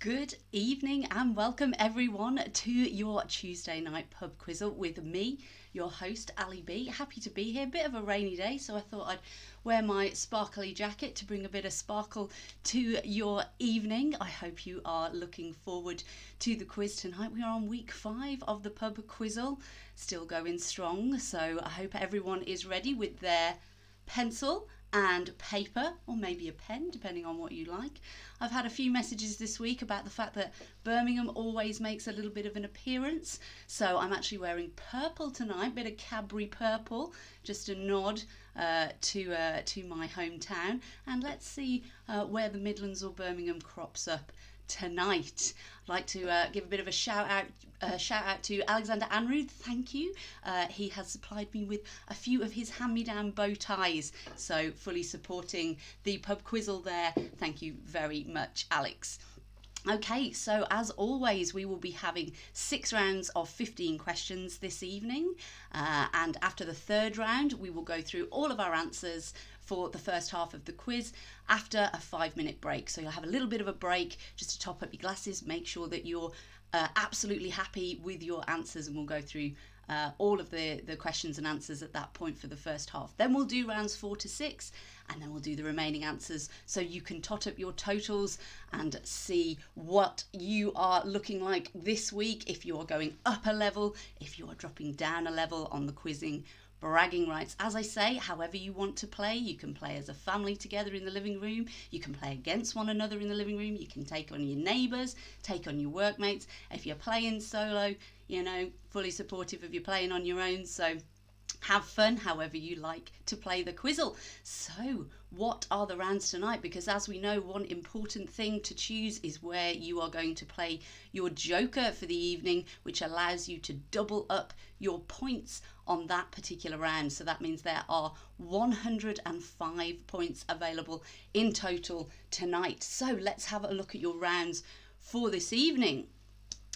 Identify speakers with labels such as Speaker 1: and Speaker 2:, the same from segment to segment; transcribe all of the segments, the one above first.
Speaker 1: Good evening and welcome everyone to your Tuesday night pub quizzle with me, your host Ali B. Happy to be here. Bit of a rainy day, so I thought I'd wear my sparkly jacket to bring a bit of sparkle to your evening. I hope you are looking forward to the quiz tonight. We are on week 5 of the pub quizzle, still going strong, so I hope everyone is ready with their pencil and paper, or maybe a pen, depending on what you like. I've had a few messages this week about the fact that Birmingham always makes a little bit of an appearance, so I'm actually wearing purple tonight, bit of Cadbury purple, just a nod to my hometown. And let's see where the Midlands or Birmingham crops up tonight. I'd like to give a bit of a shout out to Alexander Anrud. Thank you. He has supplied me with a few of his hand-me-down bow ties, so fully supporting the pub quizzle there. Thank you very much, Alex. Okay, so as always, we will be having 6 rounds of 15 questions this evening, and after the third round we will go through all of our answers for the first half of the quiz after a 5-minute break. So you'll have a little bit of a break just to top up your glasses, make sure that you're absolutely happy with your answers, and we'll go through all of the questions and answers at that point for the first half. Then we'll do rounds 4 to 6, and then we'll do the remaining answers so you can tot up your totals and see what you are looking like this week, if you are going up a level, if you are dropping down a level on the quizzing bragging rights. As I say, however you want to play, you can play as a family together in the living room, you can play against one another in the living room, you can take on your neighbours, take on your workmates. If you're playing solo, fully supportive of you playing on your own, so have fun however you like to play the quizzle. So what are the rounds tonight? Because as we know, one important thing to choose is where you are going to play your joker for the evening, which allows you to double up your points on that particular round. So that means there are 105 points available in total tonight. So let's have a look at your rounds for this evening.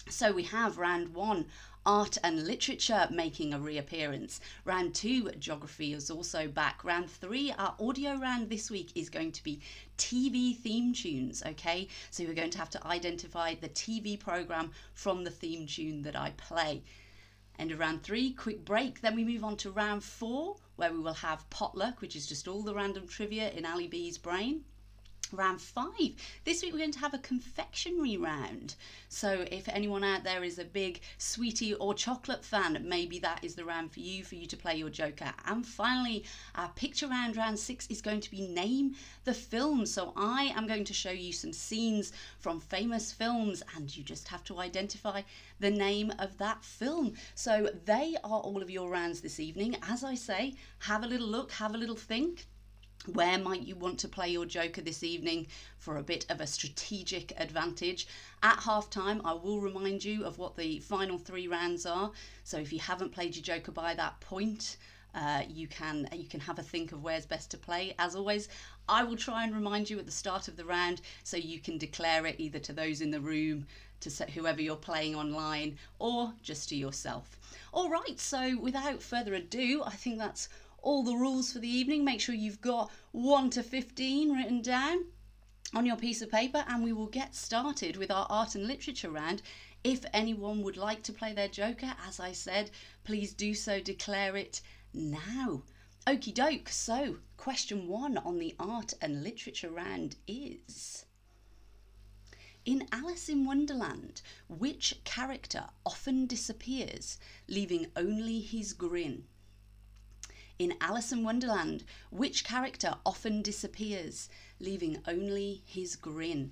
Speaker 1: So we have round 1, art and literature, making a reappearance. Round 2, geography is also back. Round 3, our audio round this week is going to be TV theme tunes, okay? So you're going to have to identify the TV programme from the theme tune that I play. End of round 3, quick break. Then we move on to round 4, where we will have potluck, which is just all the random trivia in Ali B's brain. Round 5, this week we're going to have a confectionery round. So if anyone out there is a big sweetie or chocolate fan, maybe that is the round for you to play your joker. And finally, our picture round 6, is going to be name the film. So I am going to show you some scenes from famous films, and you just have to identify the name of that film. So they are all of your rounds this evening. As I say, have a little look, have a little think. Where might you want to play your joker this evening for a bit of a strategic advantage? At half time, I will remind you of what the final 3 rounds are. So if you haven't played your joker by that point, you can have a think of where's best to play. As always, I will try and remind you at the start of the round so you can declare it either to those in the room, to whoever you're playing online, or just to yourself. All right, so without further ado, I think that's all the rules for the evening. Make sure you've got 1 to 15 written down on your piece of paper, and we will get started with our art and literature round. If anyone would like to play their joker, as I said, please do so, declare it now. Okie doke, so question 1 on the art and literature round is: in Alice in Wonderland, which character often disappears, leaving only his grin? In Alice in Wonderland, which character often disappears, leaving only his grin?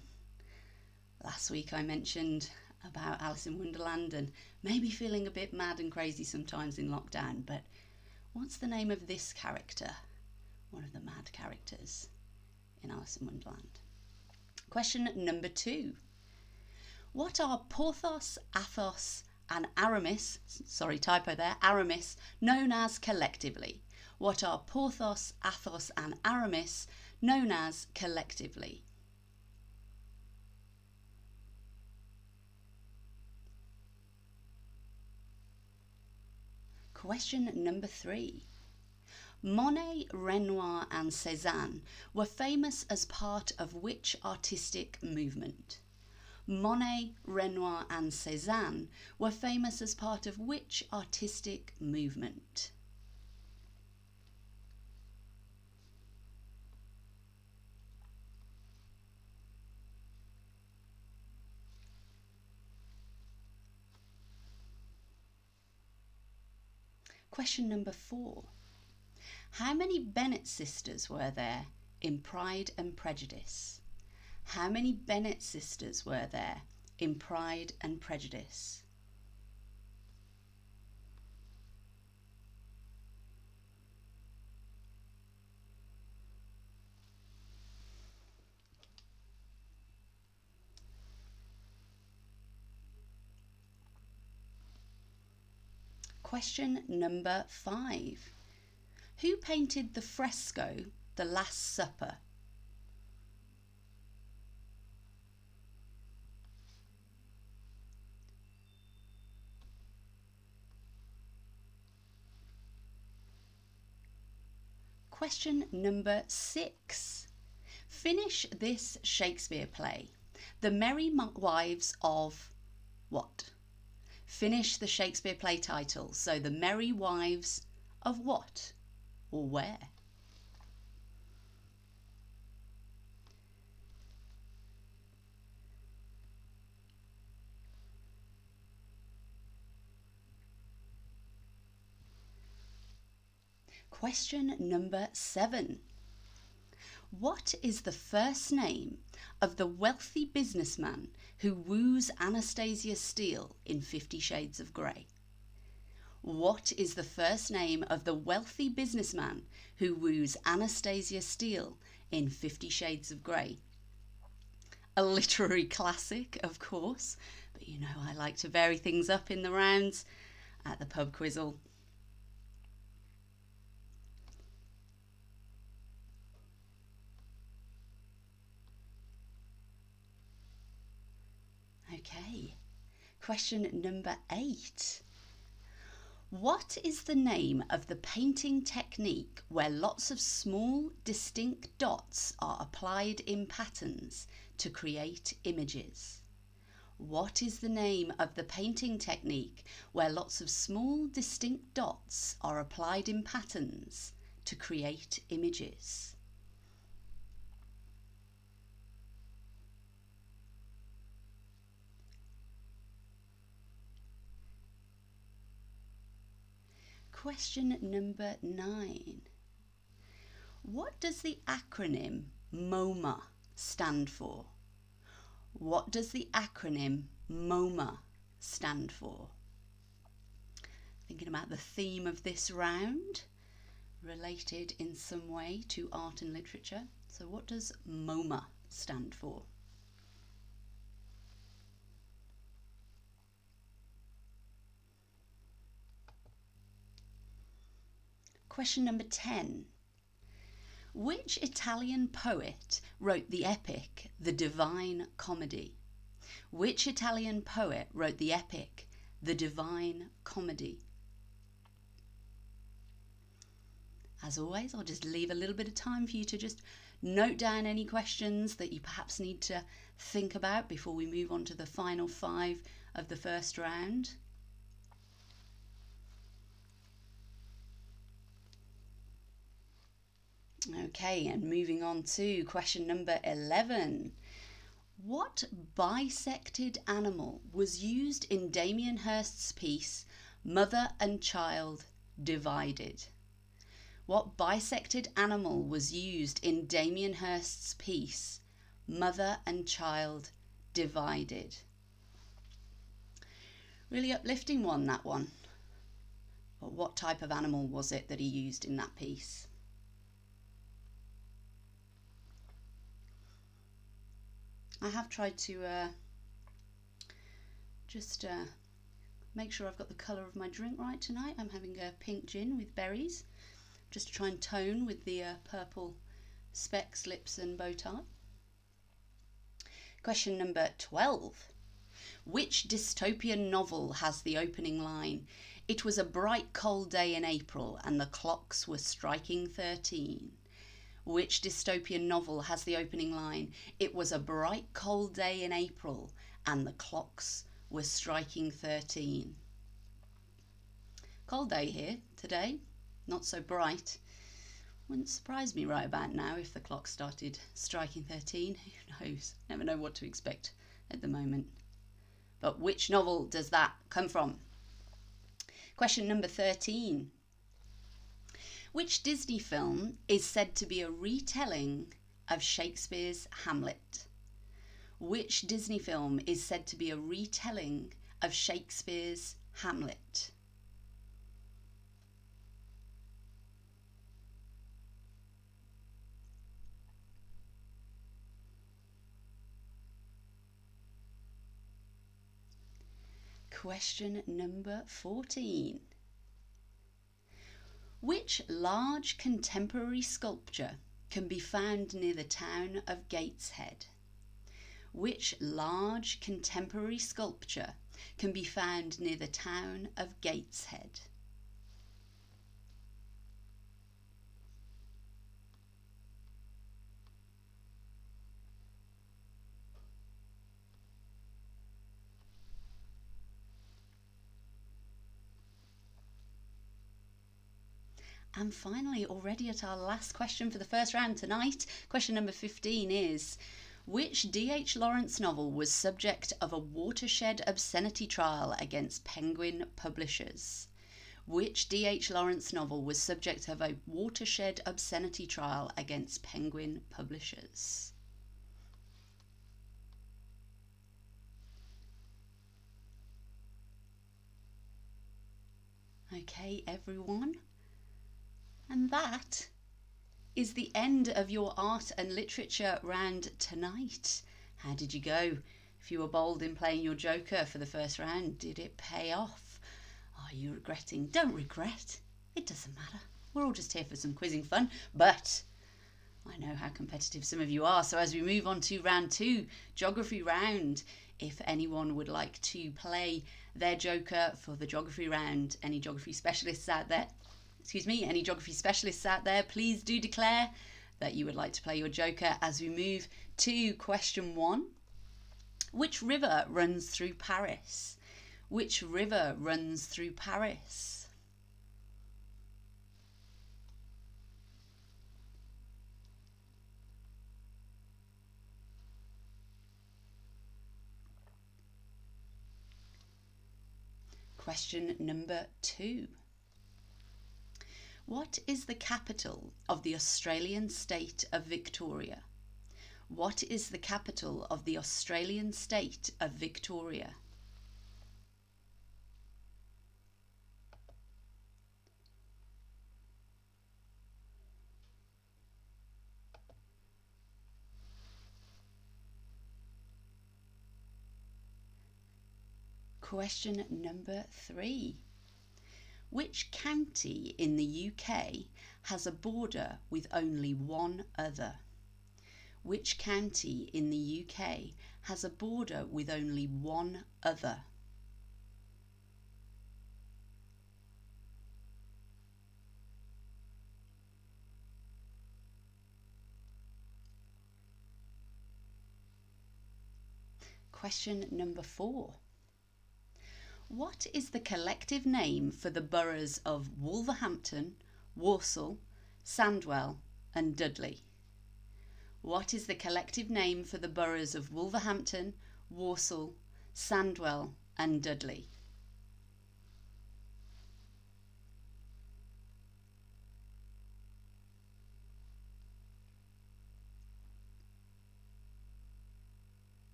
Speaker 1: Last week I mentioned about Alice in Wonderland and maybe feeling a bit mad and crazy sometimes in lockdown, but what's the name of this character? One of the mad characters in Alice in Wonderland. Question number 2. What are Porthos, Athos and Aramis, sorry, typo there, Aramis, known as collectively? What are Porthos, Athos and Aramis known as collectively? Question number 3. Monet, Renoir and Cézanne were famous as part of which artistic movement? Monet, Renoir and Cézanne were famous as part of which artistic movement? Question number 4. How many Bennet sisters were there in Pride and Prejudice? How many Bennet sisters were there in Pride and Prejudice? Question number 5. Who painted the fresco The Last Supper? Question number 6. Finish this Shakespeare play. The Merry Wives of what? Finish the Shakespeare play title. So The Merry Wives of what or where? Question number 7. What is the first name of the wealthy businessman who woos Anastasia Steele in 50 Shades of Grey? What is the first name of the wealthy businessman who woos Anastasia Steele in 50 Shades of Grey? A literary classic, of course, but you know I like to vary things up in the rounds at the pub Quizzle. Okay, question number 8. What is the name of the painting technique where lots of small, distinct dots are applied in patterns to create images? What is the name of the painting technique where lots of small, distinct dots are applied in patterns to create images? Question number 9. What does the acronym MoMA stand for? What does the acronym MoMA stand for? Thinking about the theme of this round, related in some way to art and literature. So what does MoMA stand for? Question number 10. Which Italian poet wrote the epic The Divine Comedy? Which Italian poet wrote the epic The Divine Comedy? As always, I'll just leave a little bit of time for you to just note down any questions that you perhaps need to think about before we move on to the final 5 of the first round. Okay, and moving on to question number 11. What bisected animal was used in Damien Hirst's piece Mother and Child Divided? What bisected animal was used in Damien Hirst's piece Mother and Child Divided? Really uplifting one, that one. But what type of animal was it that he used in that piece? I have tried to just make sure I've got the colour of my drink right tonight. I'm having a pink gin with berries, just to try and tone with the purple specs, lips and bow tie. Question number 12. Which dystopian novel has the opening line, "It was a bright cold day in April and the clocks were striking 13"? Which dystopian novel has the opening line, "It was a bright cold day in April and the clocks were striking 13. Cold day here today, not so bright. Wouldn't surprise me right about now if the clock started striking 13. Who knows? Never know what to expect at the moment. But which novel does that come from? Question number 13. Which Disney film is said to be a retelling of Shakespeare's Hamlet? Which Disney film is said to be a retelling of Shakespeare's Hamlet? Question number 14. Which large contemporary sculpture can be found near the town of Gateshead? Which large contemporary sculpture can be found near the town of Gateshead? And finally, already at our last question for the first round tonight, question number 15 is, which D.H. Lawrence novel was subject of a watershed obscenity trial against Penguin Publishers? Which D.H. Lawrence novel was subject of a watershed obscenity trial against Penguin Publishers? Okay, everyone. And that is the end of your art and literature round tonight. How did you go? If you were bold in playing your joker for the first round, did it pay off? Are you regretting? Don't regret. It doesn't matter. We're all just here for some quizzing fun. But I know how competitive some of you are. So as we move on to round 2, geography round, if anyone would like to play their joker for the geography round, any geography specialists out there, any geography specialists out there, please do declare that you would like to play your joker as we move to question 1. Which river runs through Paris? Which river runs through Paris? Question number 2. What is the capital of the Australian state of Victoria? What is the capital of the Australian state of Victoria? Question number 3. Which county in the UK has a border with only one other? Which county in the UK has a border with only one other? Question number 4. What is the collective name for the boroughs of Wolverhampton, Walsall, Sandwell and Dudley? What is the collective name for the boroughs of Wolverhampton, Walsall, Sandwell and Dudley?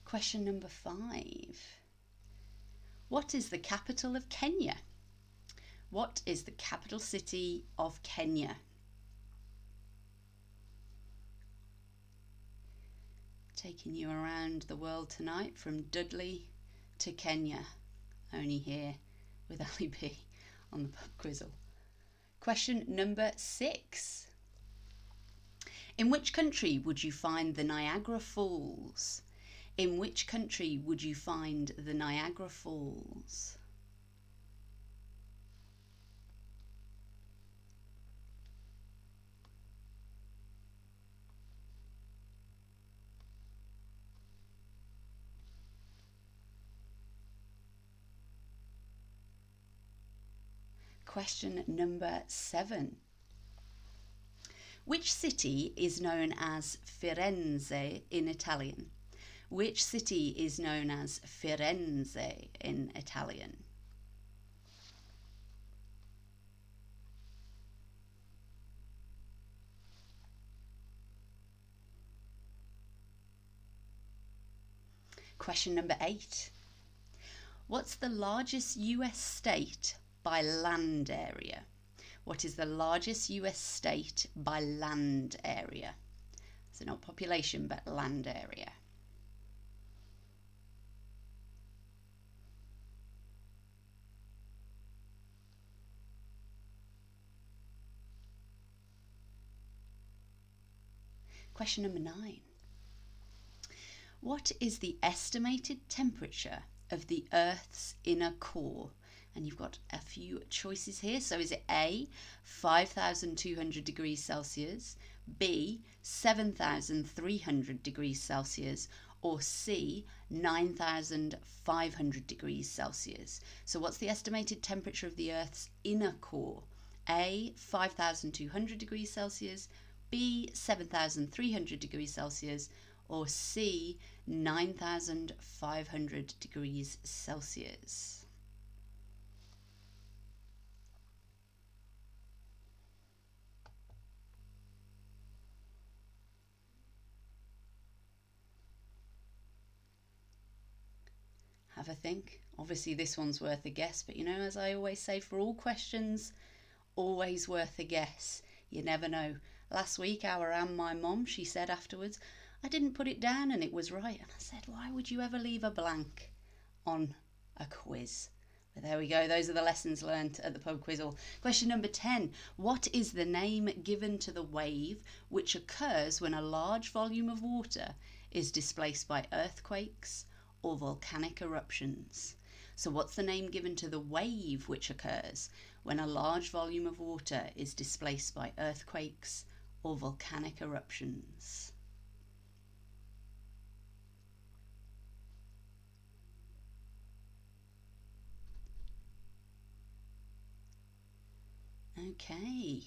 Speaker 1: Question number 5. What is the capital of Kenya? What is the capital city of Kenya? Taking you around the world tonight from Dudley to Kenya, only here with Ali B on the Pub Quizzle. Question number 6. In which country would you find the Niagara Falls? In which country would you find the Niagara Falls? Question number 7. Which city is known as Firenze in Italian? Which city is known as Firenze in Italian? Question number 8. What's the largest US state by land area? What is the largest US state by land area? So not population, but land area. Question number 9. What is the estimated temperature of the Earth's inner core? And you've got a few choices here. So is it A, 5,200 degrees Celsius, B, 7,300 degrees Celsius, or C, 9,500 degrees Celsius? So what's the estimated temperature of the Earth's inner core? A, 5,200 degrees Celsius, B, 7,300 degrees Celsius, or C, 9,500 degrees Celsius? Have a think. Obviously this one's worth a guess, but as I always say, for all questions, always worth a guess. You never know. Last week, my mum, she said afterwards, I didn't put it down and it was right. And I said, why would you ever leave a blank on a quiz? But there we go. Those are the lessons learned at the pub Quizzle. Question number 10. What is the name given to the wave which occurs when a large volume of water is displaced by earthquakes or volcanic eruptions? So what's the name given to the wave which occurs when a large volume of water is displaced by earthquakes or volcanic eruptions? Okay,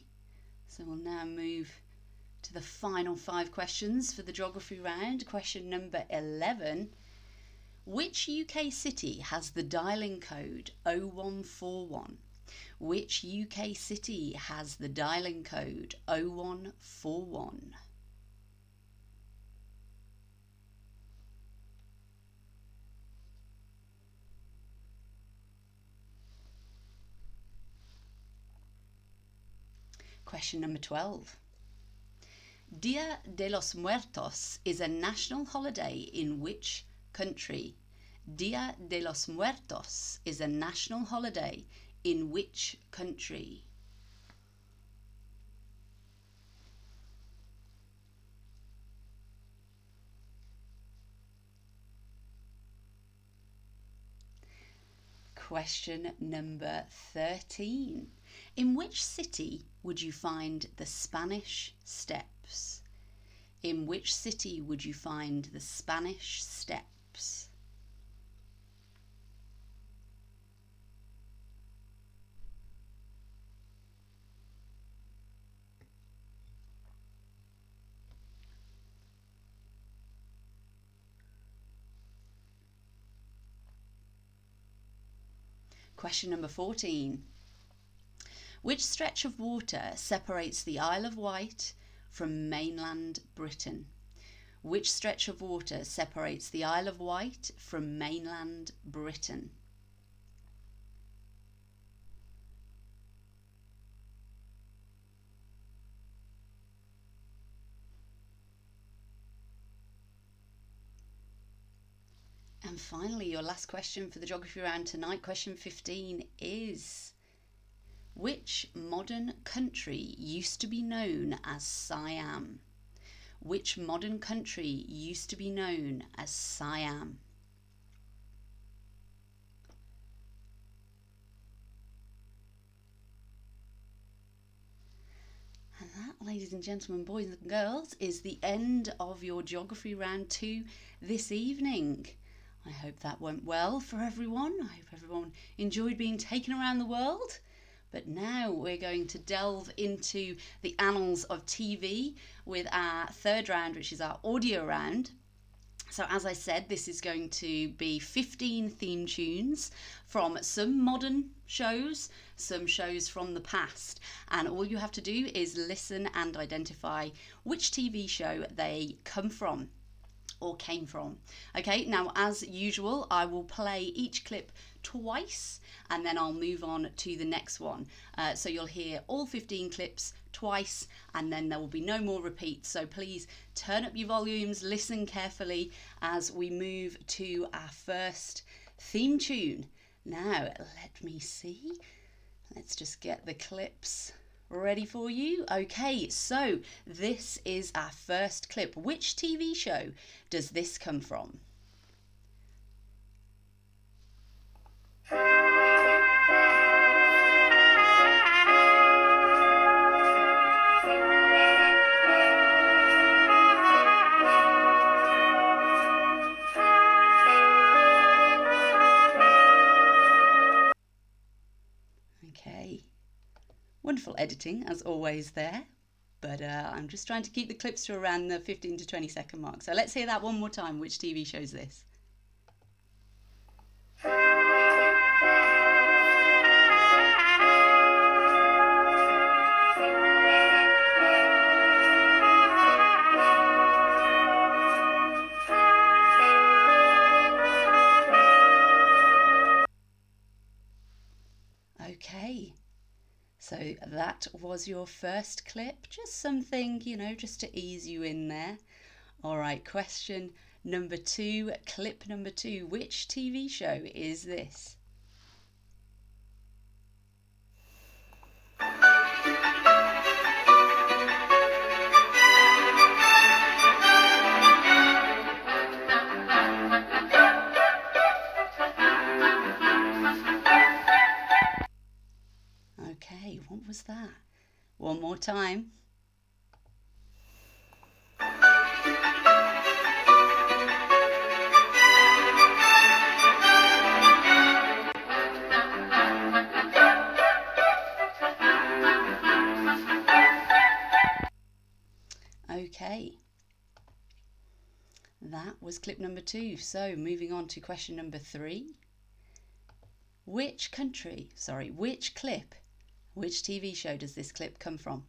Speaker 1: so we'll now move to the final 5 questions for the geography round. Question number 11. Which UK city has the dialing code 0141? Which UK city has the dialing code 0141? Question number 12. Dia de los Muertos is a national holiday in which country? Dia de los Muertos is a national holiday in which country? Question number 13. In which city would you find the Spanish Steps? In which city would you find the Spanish Steps? Question number 14. Which stretch of water separates the Isle of Wight from mainland Britain? Which stretch of water separates the Isle of Wight from mainland Britain? And finally, your last question for the geography round tonight, question 15, is: which modern country used to be known as Siam? Which modern country used to be known as Siam? And that, ladies and gentlemen, boys and girls, is the end of your geography round 2 this evening. I hope that went well for everyone. I hope everyone enjoyed being taken around the world But now we're going to delve into the annals of TV with our third round, which is our audio round. So, as I said, this is going to be 15 theme tunes from some modern shows, some shows from the past. And all you have to do is listen and identify which TV show they come from or came from. Okay, now as usual, I will play each clip twice and then I'll move on to the next one. So you'll hear all 15 clips twice and then there will be no more repeats. So please turn up your volumes, listen carefully as we move to our first theme tune. Now, let me see. Let's just get the clips ready for you. Okay, so this is our first clip. Which TV show does this come from? Okay, wonderful editing as always there, but I'm just trying to keep the clips to around the 15 to 20 second mark. So let's hear that one more time. Which TV show is this? Okay, so that was your first clip. Just something, just to ease you in there. All right, question number 2, clip number 2. Which TV show is this? Okay, what was that? One more time. Okay, that was clip number 2. So moving on to question number 3. Which clip, which TV show does this clip come from?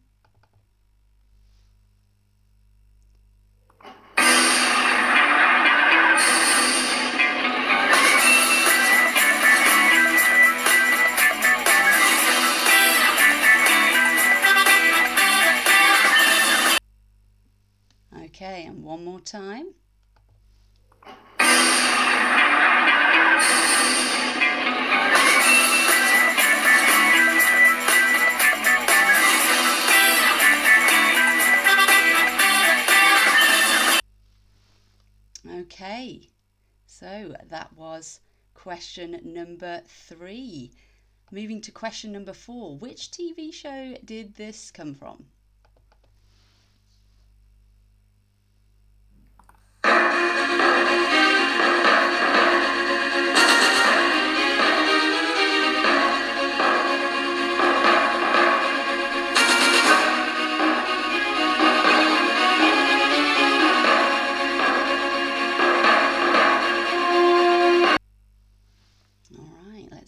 Speaker 1: Okay, and one more time. Okay, so that was question number 3. Moving to question number 4. Which TV show did this come from?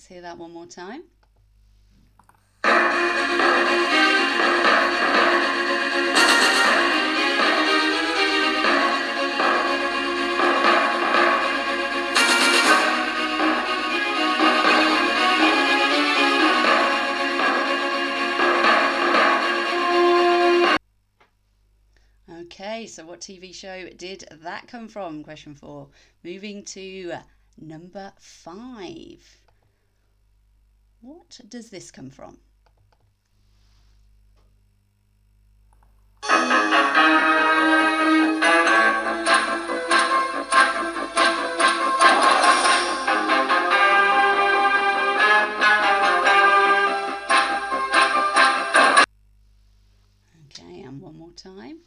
Speaker 1: Hear that one more time. Okay, so what TV show did that come from? Question 4. Moving to number 5. What does this come from? Okay, and one more time.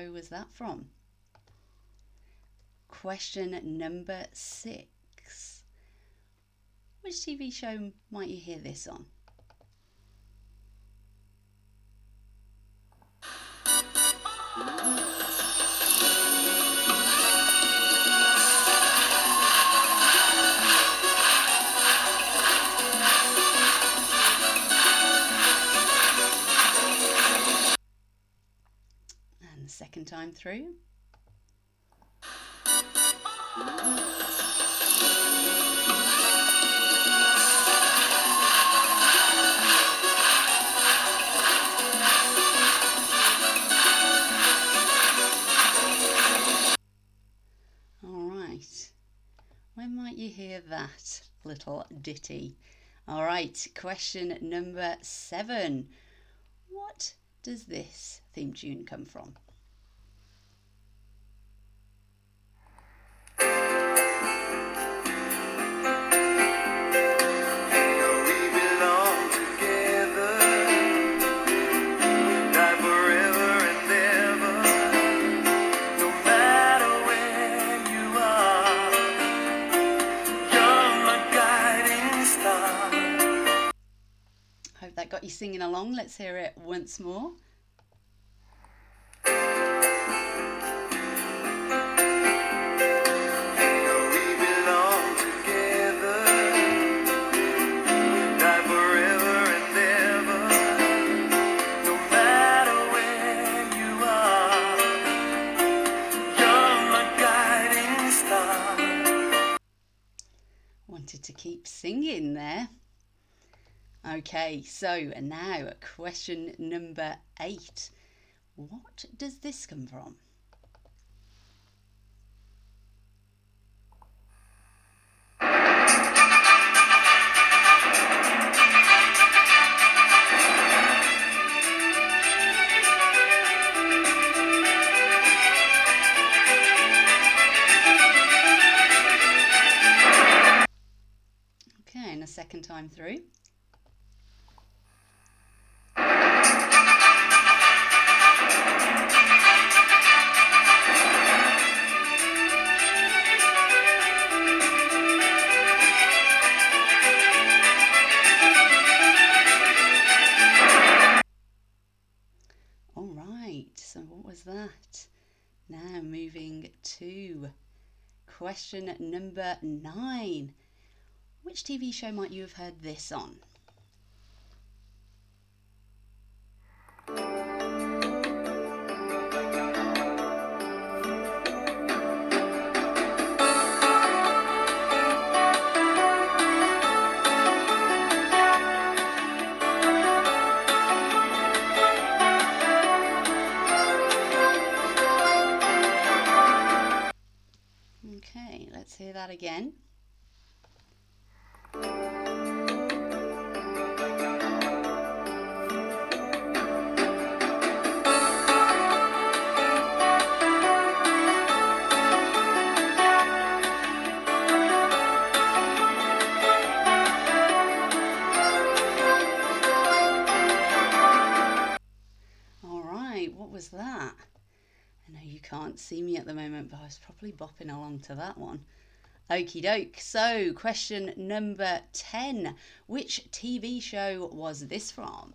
Speaker 1: show was that from? Question number 6. Which TV show might you hear this on? And the second time through. When might you hear that little ditty? All right, question number 7. What does this theme tune come from? Hope that got you singing along. Let's hear it once more. Wanted to keep singing there. Okay, so now question number 8. What does this come from? Okay, and a second time through. So what was that? Now moving to question number 9. Which TV show might you have heard this on? Okay, let's hear that again. All right, what was that? I know you can't see me at the moment, but I was probably bopping along to that one. Okie doke. So, question number 10. Which TV show was this from?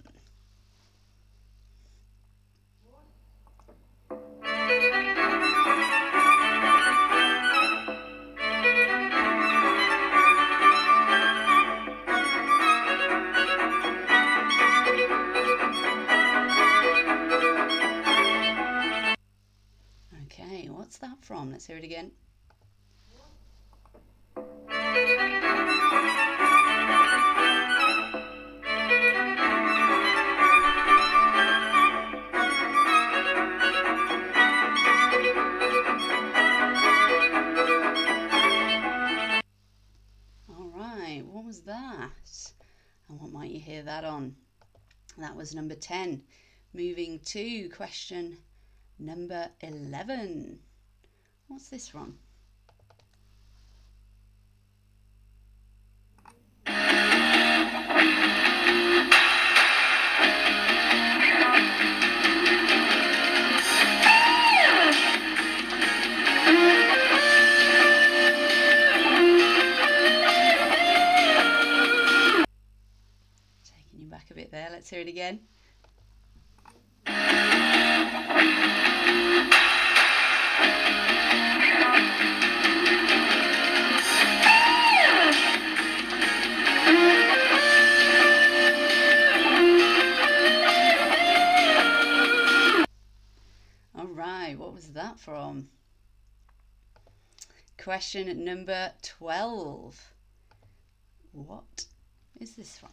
Speaker 1: Okay, what's that from? Let's hear it again. All right, what was that? And what might you hear that on? That was number 10. Moving to question number 11. What's this from? You're back a bit there. Let's hear it again. All right, what was that from? Question number 12. What is this from?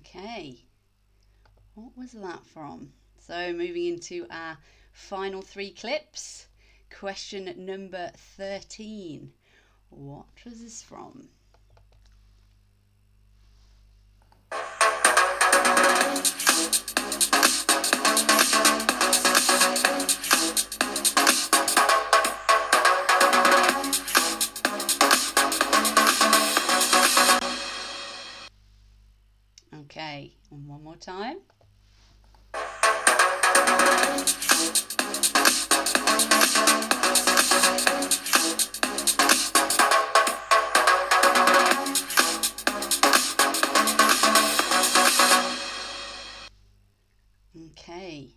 Speaker 1: Okay, what was that from? So moving into our final 3 clips. Question number 13. What was this from? Okay, and one more time. Okay,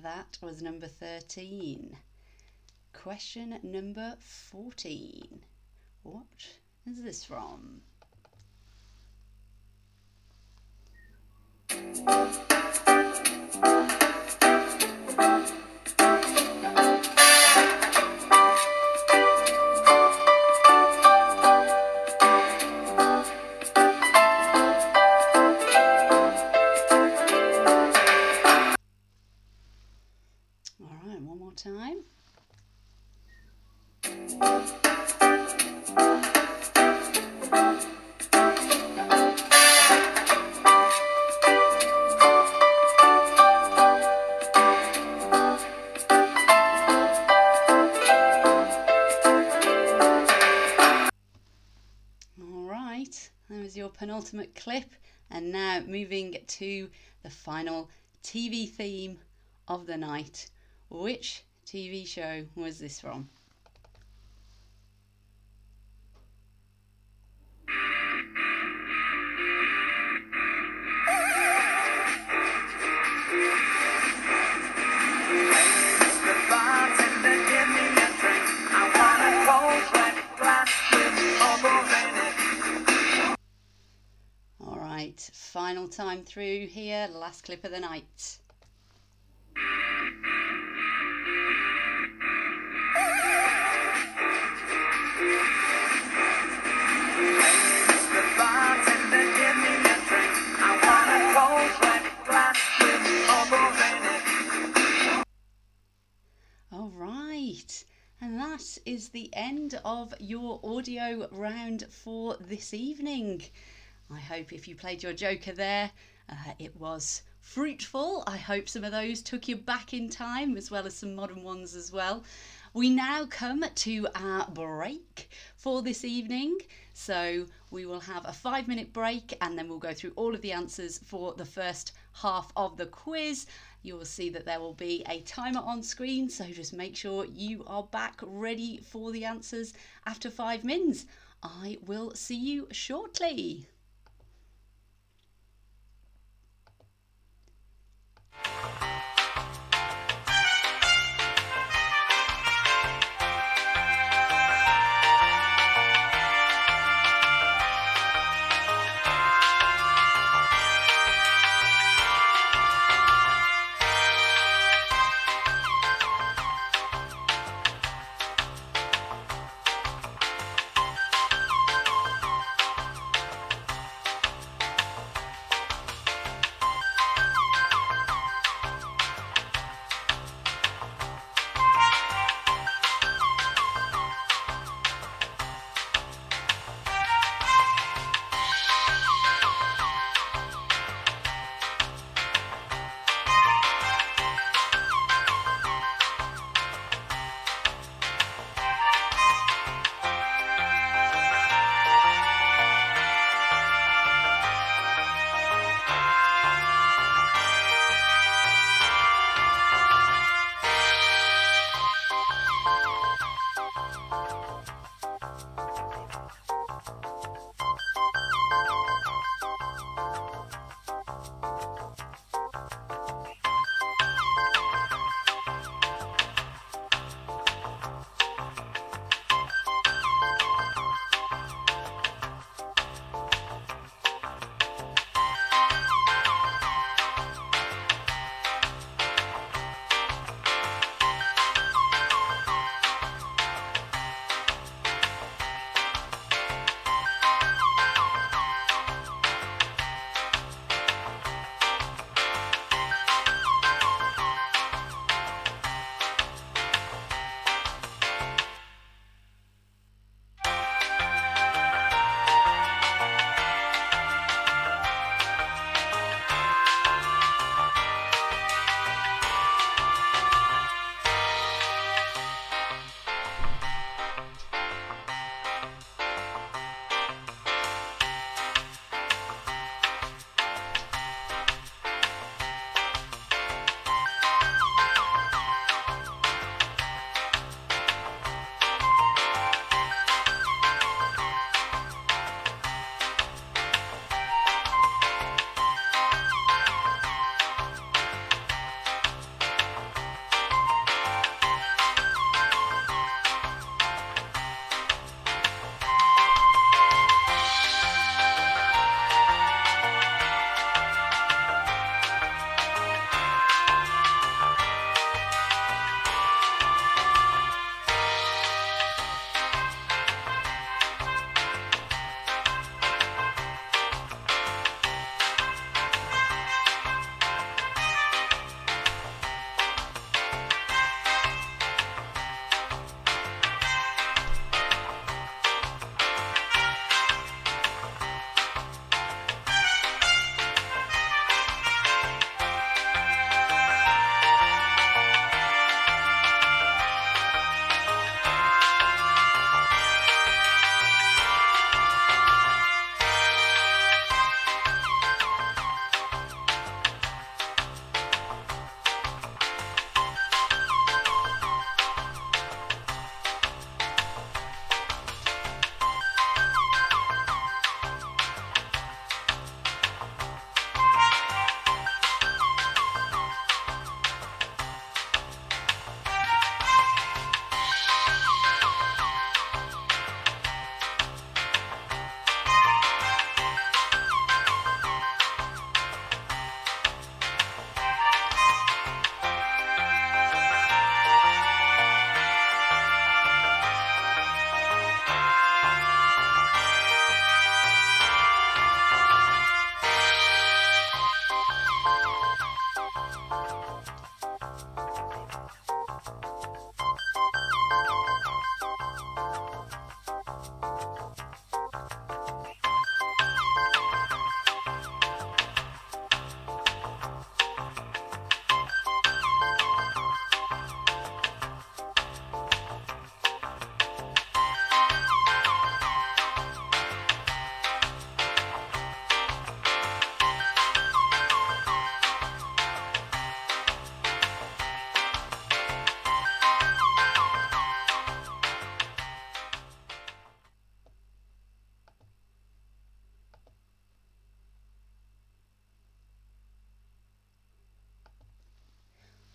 Speaker 1: that was number 13. Question number 14. What is this from? All right, one more time. All right, that was your penultimate clip, and now moving to the final TV theme of the night. Which TV show was this from? All right, final time through here, last clip of the night. All right, and that is the end of your audio round for this evening. I hope if you played your joker there, it was fruitful. I hope some of those took you back in time, as well as some modern ones as well. We now come to our break for this evening. So we will have a 5-minute break, and then we'll go through all of the answers for the first half of the quiz. You will see that there will be a timer on screen, so just make sure you are back ready for the answers after 5 minutes. I will see you shortly.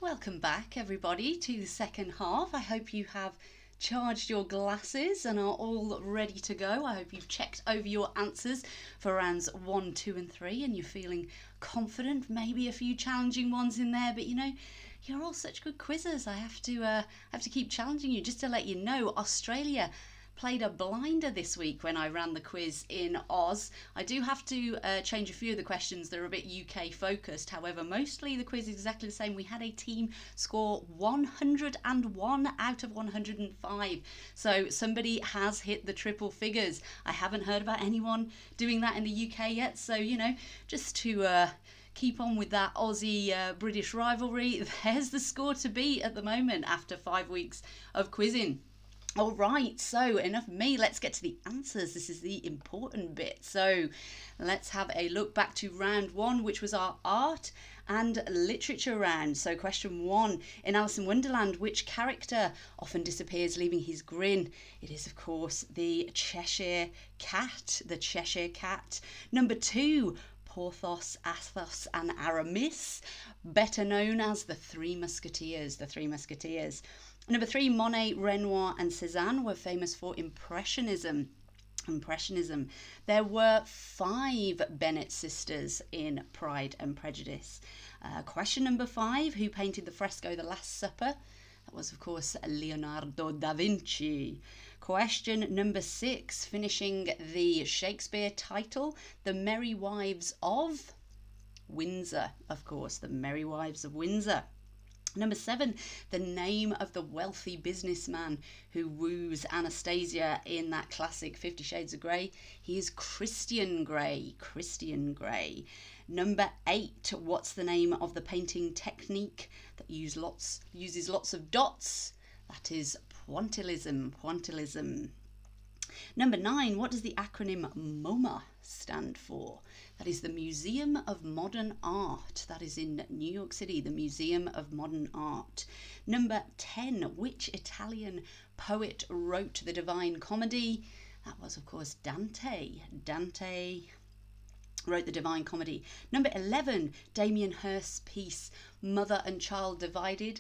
Speaker 1: Welcome back, everybody, to the second half. I hope you have charged your glasses and are all ready to go. I hope you've checked over your answers for rounds 1, 2 and 3 and you're feeling confident. Maybe a few challenging ones in there, but you're all such good quizzers. I have to keep challenging you. Just to let you know, Australia played a blinder this week when I ran the quiz in Oz. I do have to change a few of the questions. They're a bit UK focused. However, mostly the quiz is exactly the same. We had a team score 101 out of 105. So somebody has hit the triple figures. I haven't heard about anyone doing that in the UK yet. So, just to keep on with that Aussie-British rivalry, there's the score to beat at the moment after 5 weeks of quizzing. All right, so enough of me. Let's get to the answers. This is the important bit. So let's have a look back to round 1, which was our art and literature round. So question 1, in Alice in Wonderland, which character often disappears, leaving his grin? It is, of course, the Cheshire Cat. The Cheshire Cat. Number 2, Porthos, Athos and Aramis, better known as the Three Musketeers. The Three Musketeers. Number 3, Monet, Renoir and Cézanne were famous for Impressionism. There were 5 Bennett sisters in Pride and Prejudice. Question number 5, who painted the fresco The Last Supper? That was, of course, Leonardo da Vinci. Question number 6, finishing the Shakespeare title, The Merry Wives of Windsor. Of course, The Merry Wives of Windsor. Number 7, the name of the wealthy businessman who woos Anastasia in that classic 50 Shades of Grey. He is Christian Grey. Christian Grey. Number 8, what's the name of the painting technique that uses lots of dots? That is pointillism. Pointillism. Number 9, what does the acronym MoMA stand for? That is the Museum of Modern Art. That is in New York City, the Museum of Modern Art. Number 10, which Italian poet wrote the Divine Comedy? That was, of course, Dante. Dante wrote the Divine Comedy. Number 11, Damien Hirst's piece, Mother and Child Divided.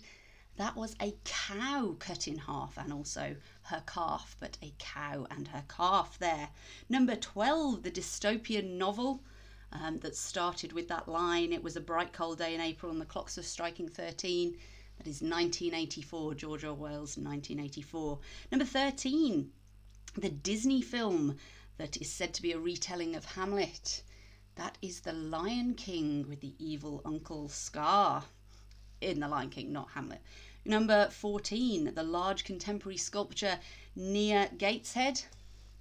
Speaker 1: That was a cow cut in half and also her calf, but a cow and her calf there. Number 12, the dystopian novel that started with that line, it was a bright cold day in April and the clocks were striking 13. That is 1984, George Orwell's 1984. Number 13, the Disney film that is said to be a retelling of Hamlet. That is The Lion King with the evil Uncle Scar in The Lion King, not Hamlet. Number 14, the large contemporary sculpture near Gateshead,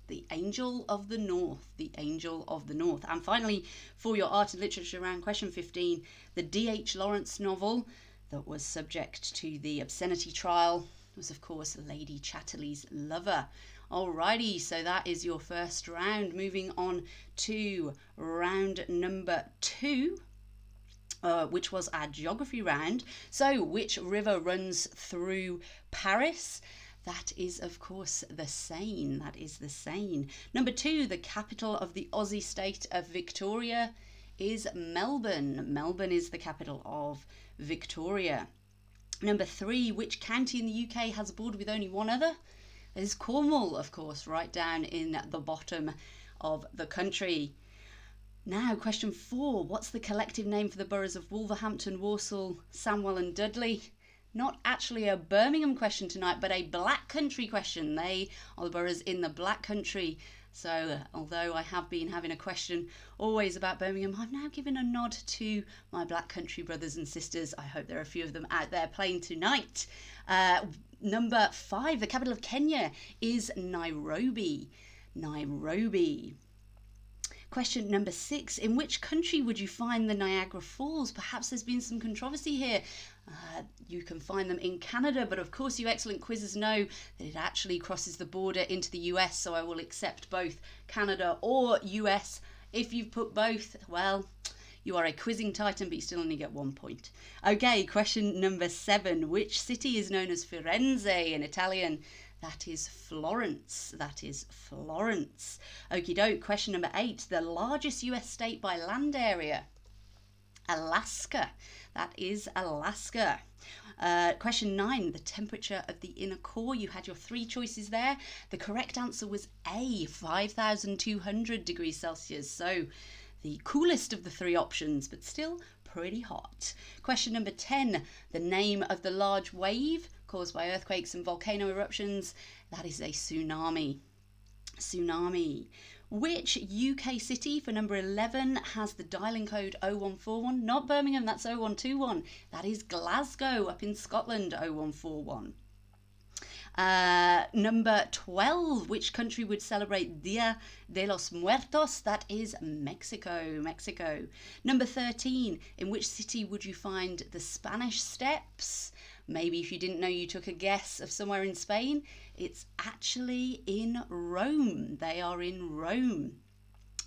Speaker 1: the Angel of the North, the Angel of the North. And finally, for your art and literature round, question 15, the D.H. Lawrence novel that was subject to the obscenity trial was, of course, Lady Chatterley's Lover. Alrighty, so that is your first round. Moving on to round number 2. Which was our geography round. So, which river runs through Paris? That is, of course, the Seine. That is the Seine. Number 2, the capital of the Aussie state of Victoria is Melbourne. Melbourne is the capital of Victoria. Number 3, which county in the UK has a border with only one other? It is Cornwall, of course, right down in the bottom of the country. Now, question 4, what's the collective name for the boroughs of Wolverhampton, Walsall, Sandwell and Dudley? Not actually a Birmingham question tonight, but a Black Country question. They are the boroughs in the Black Country. So, although I have been having a question always about Birmingham, I've now given a nod to my Black Country brothers and sisters. I hope there are a few of them out there playing tonight. Number 5, the capital of Kenya is Nairobi. Nairobi. Question number 6, in which country would you find the Niagara Falls? Perhaps there's been some controversy here. You can find them in Canada, but of course you excellent quizzes know that it actually crosses the border into the US, so I will accept both Canada or US. If you've put both, well, you are a quizzing titan, but you still only get 1 point. Okay, question number 7, which city is known as Firenze in Italian? That is Florence. That is Florence. Okie doke. Question number 8. The largest US state by land area? Alaska. That is Alaska. Question 9, the temperature of the inner core. You had your 3 choices there. The correct answer was A, 5,200 degrees Celsius. So the coolest of the 3 options, but still pretty hot. Question number 10, the name of the large wave caused by earthquakes and volcano eruptions. That is a tsunami. Tsunami. Which UK city, for number 11, has the dialing code 0141? Not Birmingham, that's 0121. That is Glasgow, up in Scotland, 0141. Number 12, which country would celebrate Dia de los Muertos? That is Mexico, Mexico. Number 13, in which city would you find the Spanish Steps? Maybe if you didn't know, you took a guess of somewhere in Spain. It's actually in Rome. They are in Rome.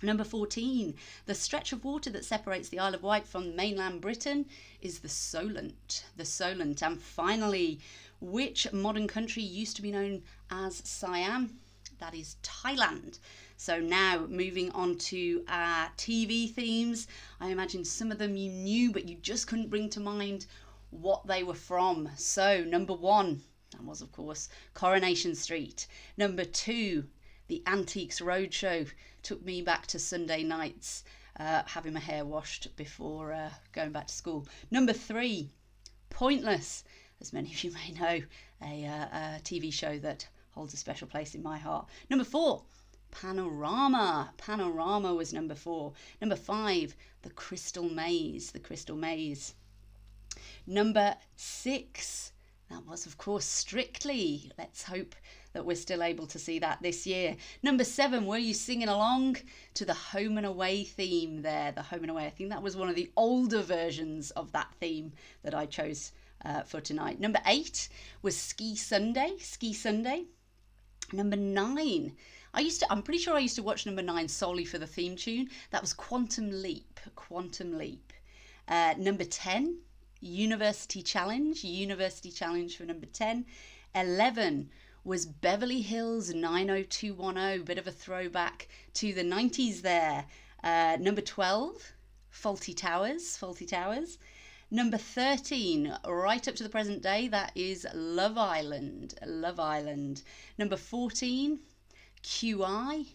Speaker 1: Number 14, the stretch of water that separates the Isle of Wight from mainland Britain is the Solent. The Solent. And finally, which modern country used to be known as Siam? That is Thailand. So now moving on to our TV themes. I imagine some of them you knew, but you just couldn't bring to mind what they were from. So number 1, that was of course Coronation Street. Number 2, the Antiques Roadshow. Took me back to Sunday nights, having my hair washed before going back to school. Number 3, Pointless, as many of you may know, a TV show that holds a special place in my heart. Number 4, Panorama. Panorama was number 4. Number 5, The Crystal Maze. The Crystal Maze. Number 6, that was of course Strictly. Let's hope that we're still able to see that this year. Number 7, were you singing along to the Home and Away theme there? The Home and Away, I think that was one of the older versions of that theme that I chose for tonight. Number 8 was Ski Sunday. Ski Sunday. Number 9, I'm pretty sure I used to watch number 9 solely for the theme tune. That was Quantum Leap. Quantum Leap. Number 10, University Challenge. University Challenge for number 10. 11 was Beverly Hills 90210. Bit of a throwback to the 90s there. Number 12, Faulty Towers. Faulty Towers. Number 13, right up to the present day, that is Love Island. Love Island. Number 14, QI.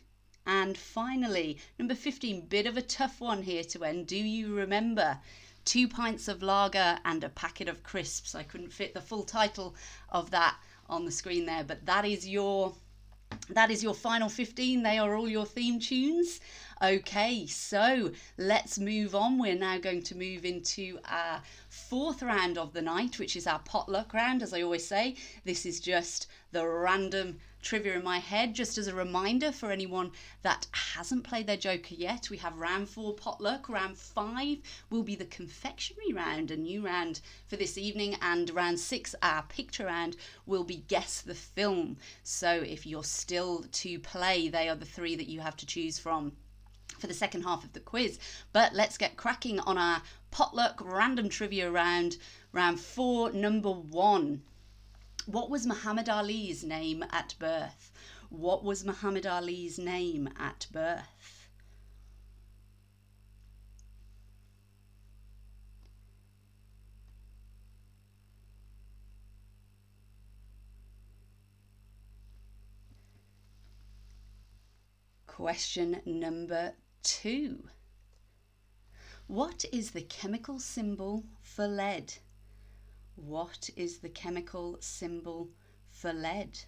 Speaker 1: And finally, number 15, bit of a tough one here to end. Do you remember 2 pints of lager and a packet of crisps? I couldn't fit the full title of that on the screen there, but that is your final 15. They are all your theme tunes. Okay, so let's move on. We're now going to move into our 4th round of the night, which is our potluck round. As I always say, this is just the random trivia in my head. Just as a reminder for anyone that hasn't played their Joker yet, we have round 4 potluck. Round 5 will be the confectionery round, a new round for this evening, and round 6, our picture round, will be guess the film. So if you're still to play, they are the 3 that you have to choose from for the second half of the quiz. But let's get cracking on our potluck random trivia round. Round 4, number 1. What was Muhammad Ali's name at birth? What was Muhammad Ali's name at birth? Question number 2. What is the chemical symbol for lead? What is the chemical symbol for lead?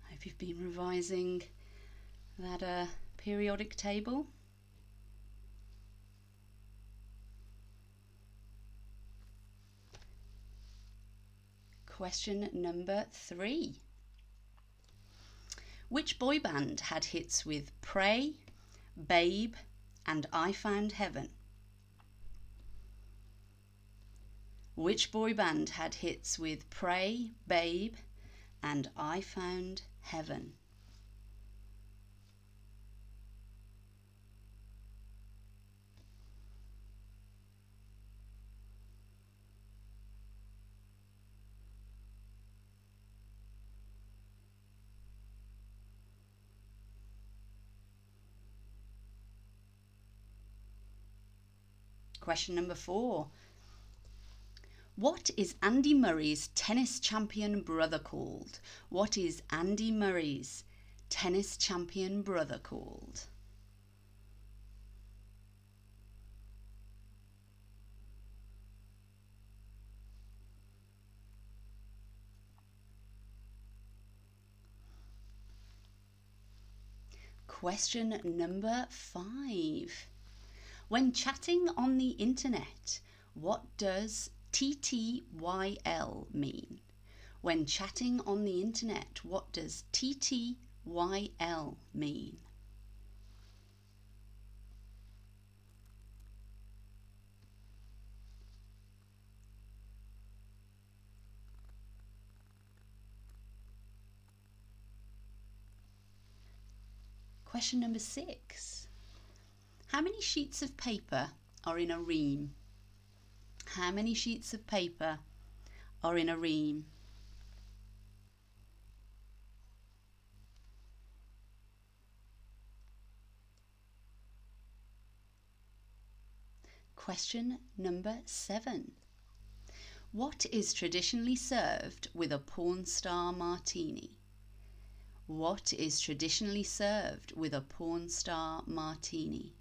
Speaker 1: I hope you've been revising that periodic table. Question number 3. Which boy band had hits with Pray, Babe and I Found Heaven? Which boy band had hits with Pray, Babe and I Found Heaven? Question number 4. What is Andy Murray's tennis champion brother called? What is Andy Murray's tennis champion brother called? Question number 5. When chatting on the internet, what does TTYL mean? When chatting on the internet, what does TTYL mean? Question number 6. How many sheets of paper are in a ream? How many sheets of paper are in a ream? Question number 7. What is traditionally served with a porn star martini? What is traditionally served with a porn star martini?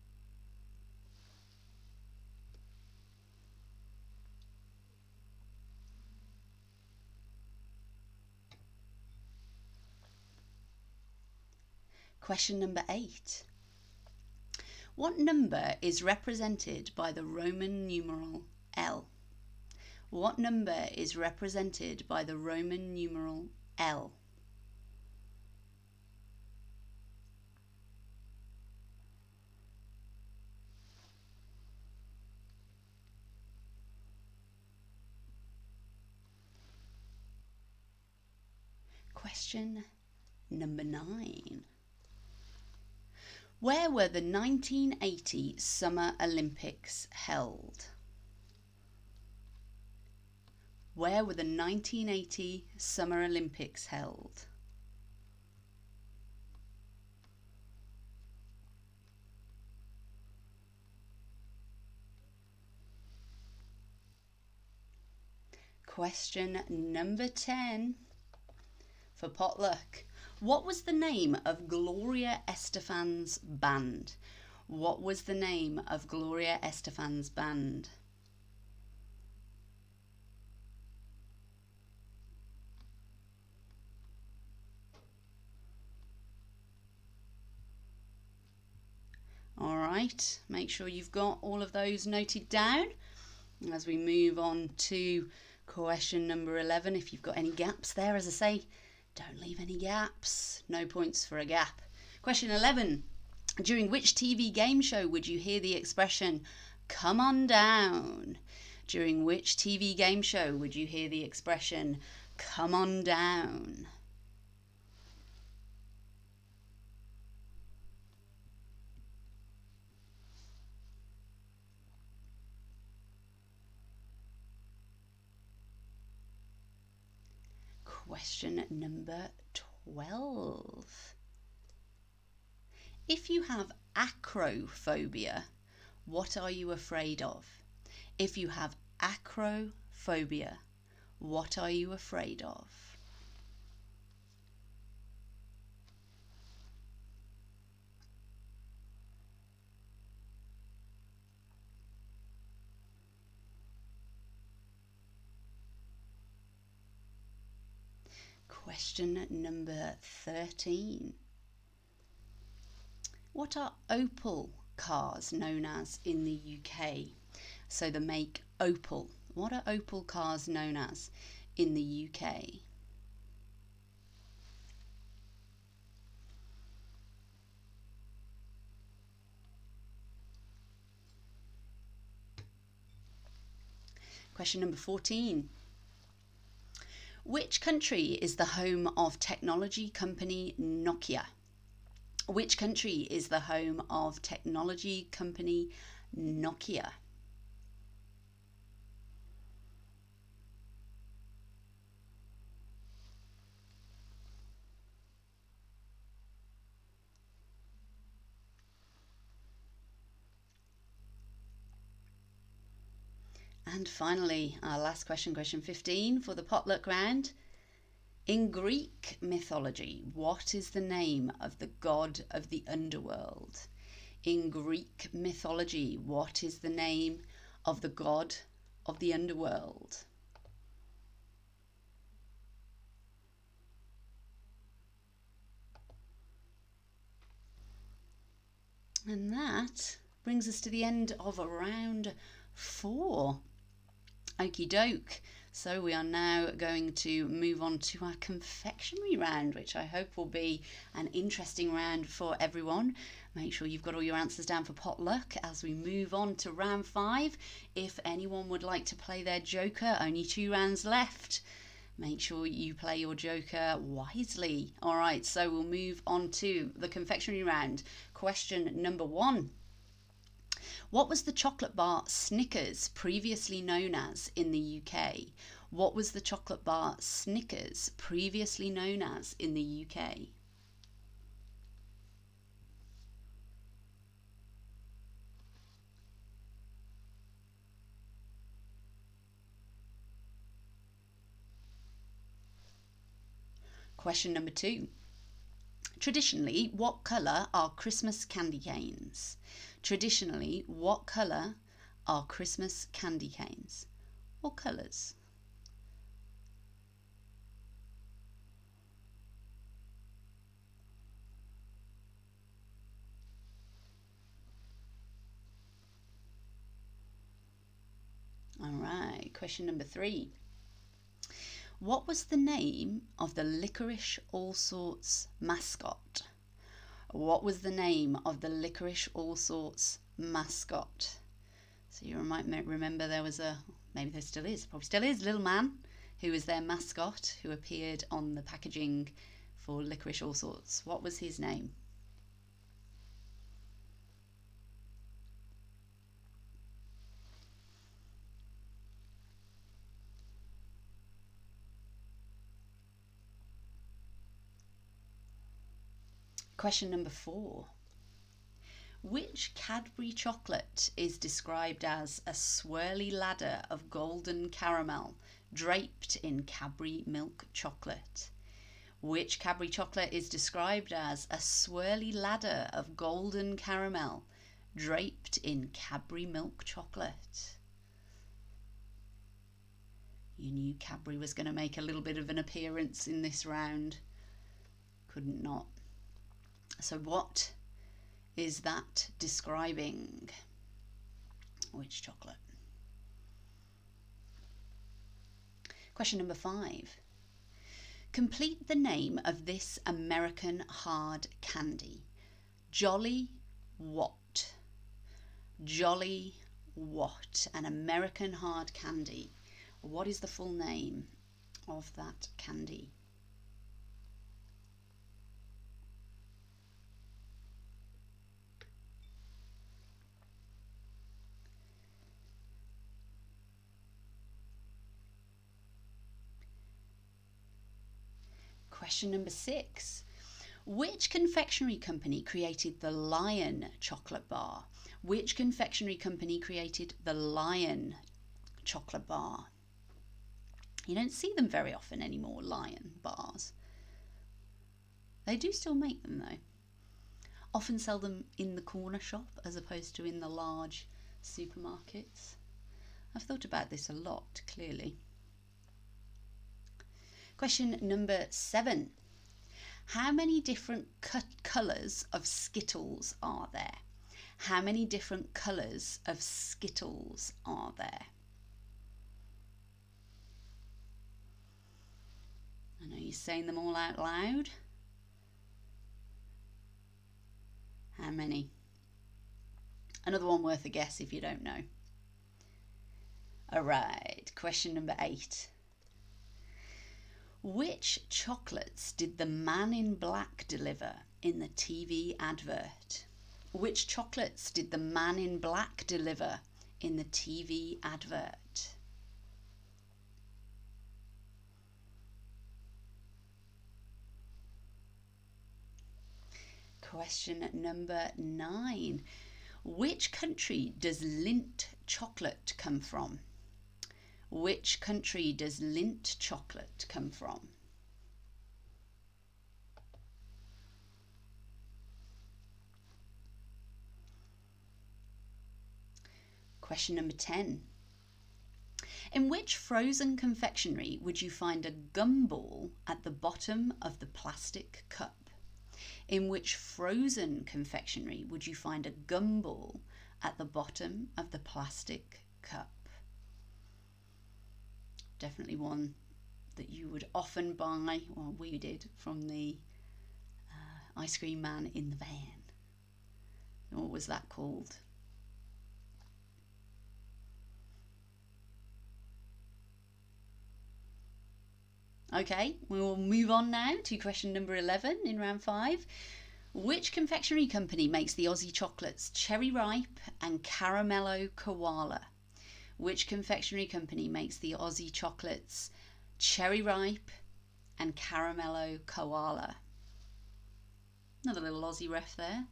Speaker 1: Question number 8. What number is represented by the Roman numeral L? What number is represented by the Roman numeral L? Question number 9. Where were the 1980 Summer Olympics held? Where were the 1980 Summer Olympics held? Question number 10 for Potluck. What was the name of Gloria Estefan's band? What was the name of Gloria Estefan's band? All right, make sure you've got all of those noted down as we move on to question number 11. If you've got any gaps there, as I say, don't leave any gaps. No points for a gap. Question 11. During which TV game show would you hear the expression, "Come on down"? During which TV game show would you hear the expression, "Come on down"? Question number 12. If you have acrophobia, what are you afraid of? If you have acrophobia, what are you afraid of? Question number 13. What are Opel cars known as in the UK? So the make Opel. What are Opel cars known as in the UK? Question number 14. Which country is the home of technology company Nokia? Which country is the home of technology company Nokia? And finally, our last question, question 15 for the potluck round. In Greek mythology, what is the name of the god of the underworld? In Greek mythology, what is the name of the god of the underworld? And that brings us to the end of round 4. Okie doke. So we are now going to move on to our confectionery round, which I hope will be an interesting round for everyone. Make sure you've got all your answers down for potluck as we move on to round 5. If anyone would like to play their joker, only 2 rounds left. Make sure you play your joker wisely. All right, so we'll move on to the confectionery round. Question number 1. What was the chocolate bar Snickers previously known as in the UK? What was the chocolate bar Snickers previously known as in the UK? Question number 2. Traditionally, what colour are Christmas candy canes? Traditionally, what colour are Christmas candy canes? Or colours? All right, question number 3. What was the name of the Licorice Allsorts mascot? What was the name of the Licorice Allsorts mascot? So you might remember there was maybe there still is, probably still is, Little Man, who was their mascot, who appeared on the packaging for Licorice Allsorts. What was his name? Question number 4. Which Cadbury chocolate is described as a swirly ladder of golden caramel draped in Cadbury milk chocolate? Which Cadbury chocolate is described as a swirly ladder of golden caramel draped in Cadbury milk chocolate? You knew Cadbury was going to make a little bit of an appearance in this round. Couldn't not. So what is that describing? Which chocolate? Question number 5. Complete the name of this American hard candy. Jolly what? Jolly what? An American hard candy. What is the full name of that candy? Question number 6. Which confectionery company created the Lion chocolate bar? Which confectionery company created the Lion chocolate bar? You don't see them very often anymore, Lion bars. They do still make them though. Often sell them in the corner shop as opposed to in the large supermarkets. I've thought about this a lot, clearly. Question number 7. How many different colours of Skittles are there? How many different colours of Skittles are there? I know you're saying them all out loud. How many? Another one worth a guess if you don't know. All right, question number 8. Which chocolates did the man in black deliver in the TV advert? Which chocolates did the man in black deliver in the TV advert? Question number 9. Which country does Lindt chocolate come from? Which country does Lindt chocolate come from? Question number 10. In which frozen confectionery would you find a gumball at the bottom of the plastic cup? In which frozen confectionery would you find a gumball at the bottom of the plastic cup? Definitely one that you would often buy, or we did, from the ice cream man in the van. What was that called? Okay, we will move on now to question number 11 in round 5. Which confectionery company makes the Aussie chocolates Cherry Ripe and Caramello Koala? Which confectionery company makes the Aussie chocolates Cherry Ripe and Caramello Koala? Another little Aussie ref there.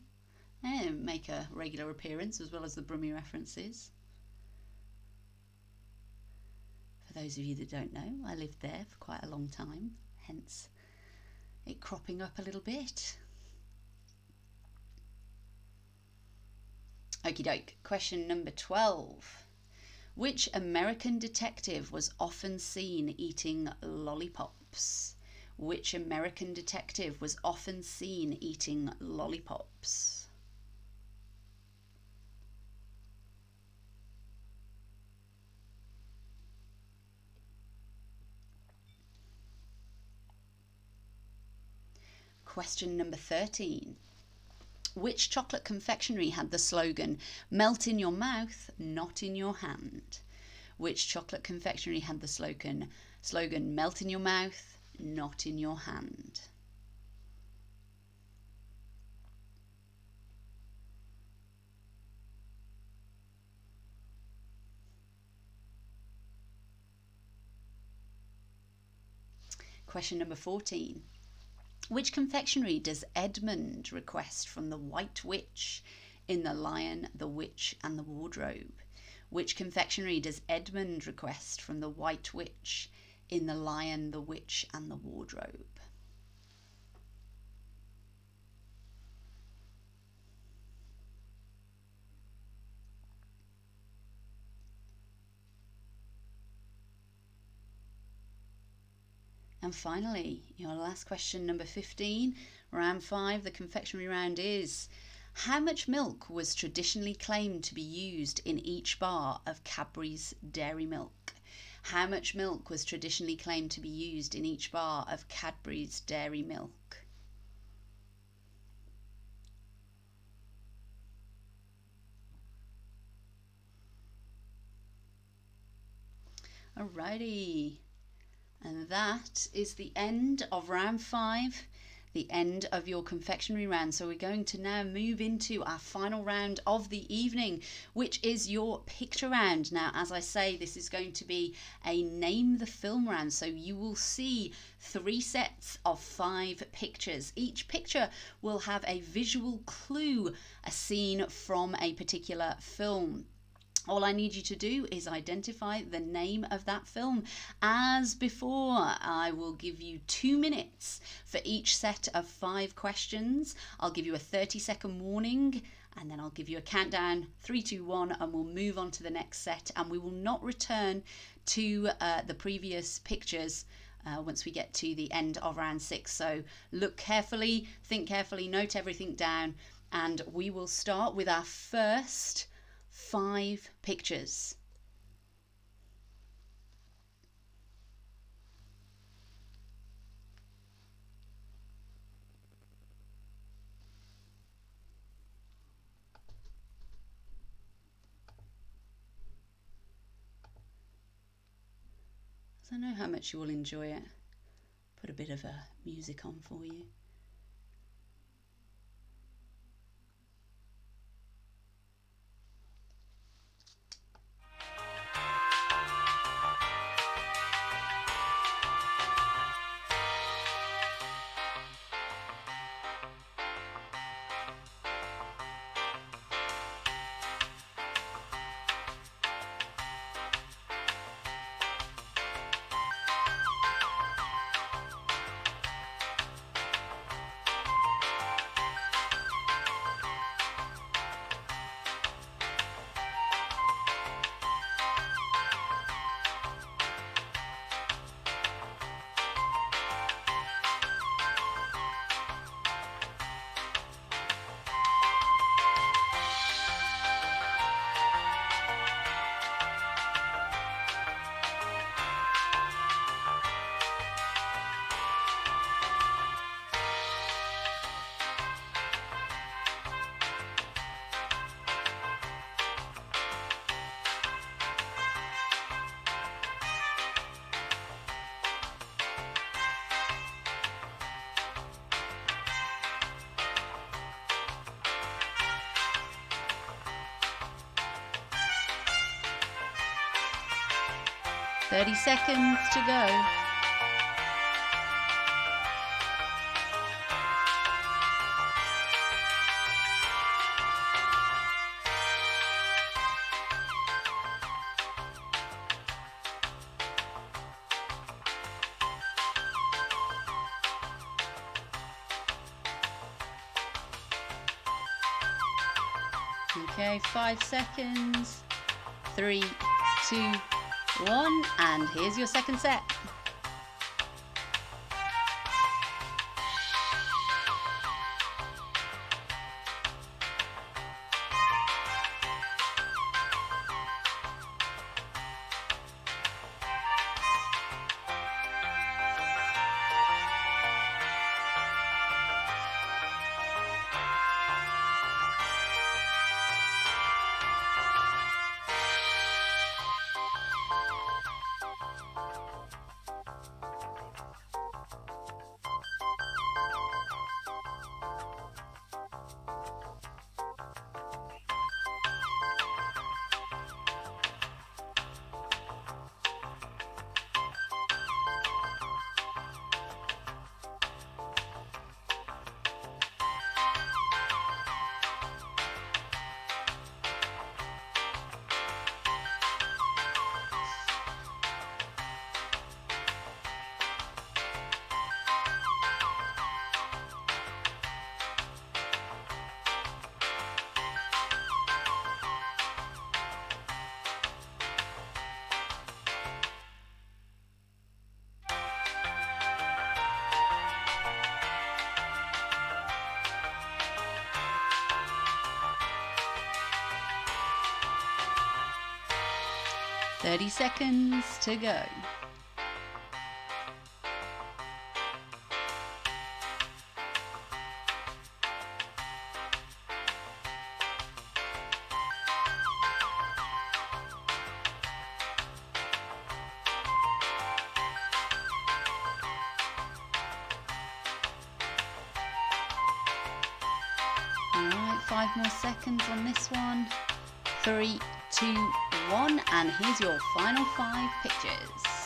Speaker 1: Make a regular appearance as well as the Brummie references. For those of you that don't know, I lived there for quite a long time, hence it cropping up a little bit. Okie doke. Question number 12. Which American detective was often seen eating lollipops? Which American detective was often seen eating lollipops? Question number 13. Which chocolate confectionery had the slogan, "Melt in your mouth, not in your hand"? Which chocolate confectionery had the slogan, "Melt in your mouth, not in your hand"? Question number 14. Which confectionery does Edmund request from the White Witch in The Lion, the Witch and the Wardrobe? Which confectionery does Edmund request from the White Witch in The Lion, the Witch and the Wardrobe? And finally, your last question, number 15, round 5, the confectionery round is: how much milk was traditionally claimed to be used in each bar of Cadbury's Dairy Milk? How much milk was traditionally claimed to be used in each bar of Cadbury's Dairy Milk? Alrighty. And that is the end of round 5, the end of your confectionery round. So we're going to now move into our final round of the evening, which is your picture round. Now, as I say, this is going to be a name the film round. So you will see 3 sets of 5 pictures. Each picture will have a visual clue, a scene from a particular film. All I need you to do is identify the name of that film. As before, I will give you 2 minutes for each set of 5 questions. I'll give you a 30-second warning, and then I'll give you a countdown, 3, 2, 1, and we'll move on to the next set. And we will not return to the previous pictures once we get to the end of round 6. So look carefully, think carefully, note everything down, and we will start with our first 5 pictures. So I know how much you will enjoy it. Put a bit of music on for you. 30 seconds to go. Okay, 5 seconds. 3, 2, 1, and here's your second set. Thirty seconds to go. All right, 5 more seconds on this one. 3, 2, 1, and here's your final 5 pictures.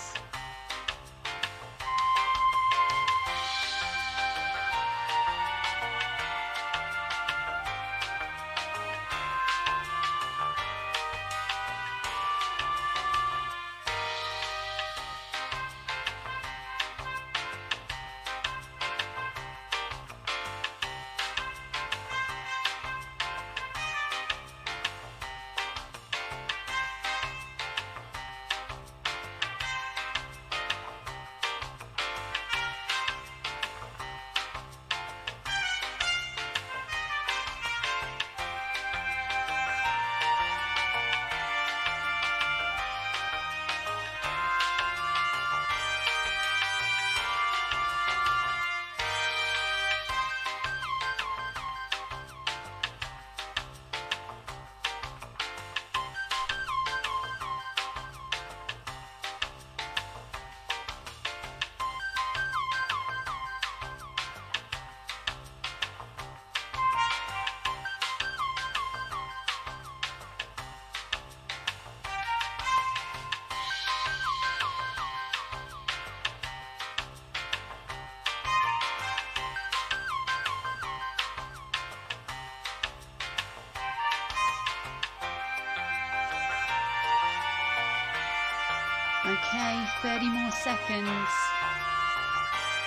Speaker 1: Okay, 30 more seconds.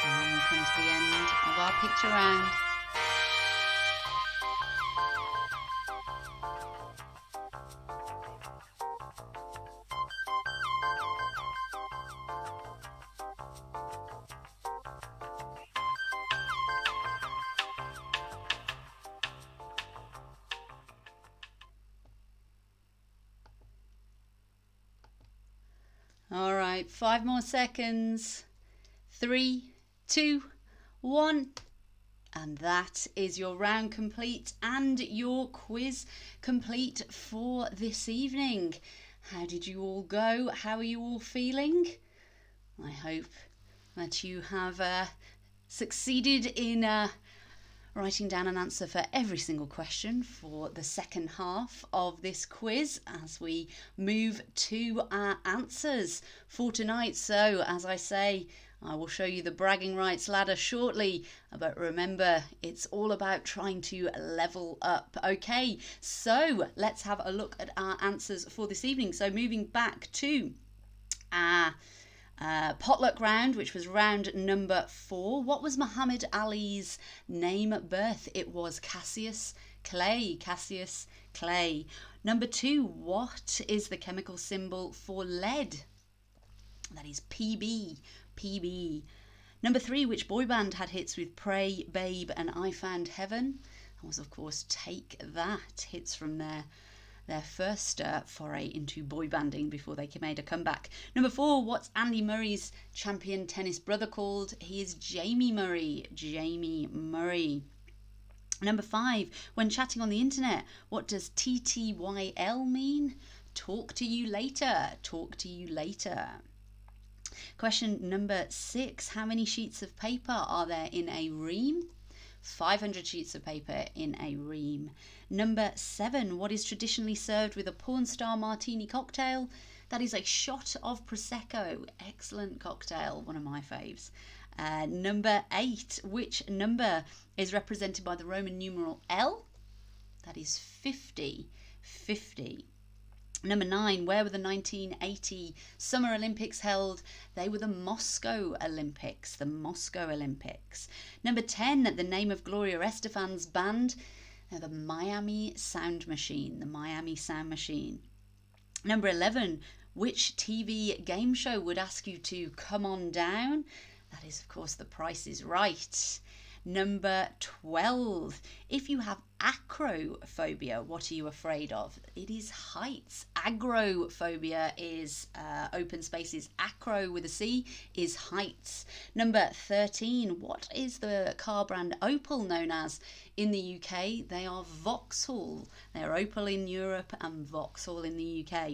Speaker 1: And then we come to the end of our picture round. All right, 5 more seconds. 3, 2, 1. And that is your round complete and your quiz complete for this evening. How did you all go? How are you all feeling? I hope that you have succeeded in writing down an answer for every single question for the second half of this quiz as we move to our answers for tonight. So, as I say, I will show you the bragging rights ladder shortly, but remember, it's all about trying to level up. Okay, so let's have a look at our answers for this evening. So moving back to our potluck round, which was round number 4. What was Muhammad Ali's name at birth? It was Cassius Clay. Cassius Clay. Number 2, what is the chemical symbol for lead? That is PB. PB. Number 3, which boy band had hits with Pray, Babe and I Found Heaven? That was, of course, Take That. Hits from their first foray into boy banding before they made a comeback. Number 4, what's Andy Murray's champion tennis brother called? He is Jamie Murray. Jamie Murray. Number 5, when chatting on the internet, what does TTYL mean? Talk to you later. Talk to you later. Question number 6, how many sheets of paper are there in a ream? 500 sheets of paper in a ream. Number 7, what is traditionally served with a porn star martini cocktail? That is a shot of Prosecco. Excellent cocktail, one of my faves. Number 8, which number is represented by the Roman numeral L? That is 50. 50. Number 9, where were the 1980 Summer Olympics held? They were the Moscow Olympics. The Moscow Olympics. Number 10, the name of Gloria Estefan's band? The Miami Sound Machine. The Miami Sound Machine. Number 11, which TV game show would ask you to come on down? That is, of course, The Price is Right. Number 12, if you have acrophobia, what are you afraid of? It is heights. Agrophobia is open spaces. Acro with a C is heights. Number 13, what is the car brand Opel known as in the UK? They are Vauxhall. They're Opel in Europe and Vauxhall in the UK.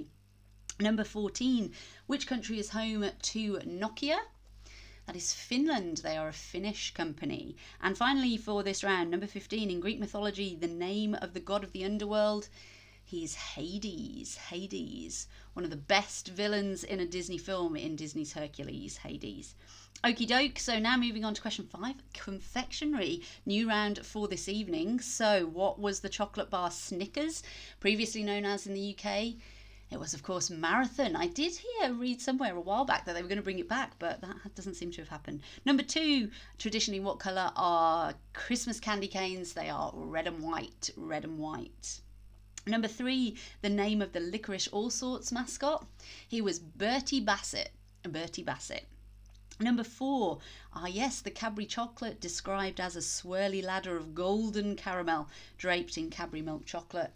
Speaker 1: Number 14, which country is home to Nokia? That is Finland. They are a Finnish company. And finally, for this round, number 15, in Greek mythology, the name of the god of the underworld, he is Hades. Hades, one of the best villains in a Disney film in Disney's Hercules, Hades. Okie doke, so now moving on to question 5, confectionery, new round for this evening. So what was the chocolate bar Snickers, previously known as in the UK? It was, of course, Marathon. I did read somewhere a while back that they were going to bring it back, but that doesn't seem to have happened. Number 2, traditionally, what colour are Christmas candy canes? They are red and white. Red and white. Number 3, the name of the Licorice All Sorts mascot? He was Bertie Bassett. Bertie Bassett. Number 4, yes, the Cadbury chocolate described as a swirly ladder of golden caramel draped in Cadbury milk chocolate.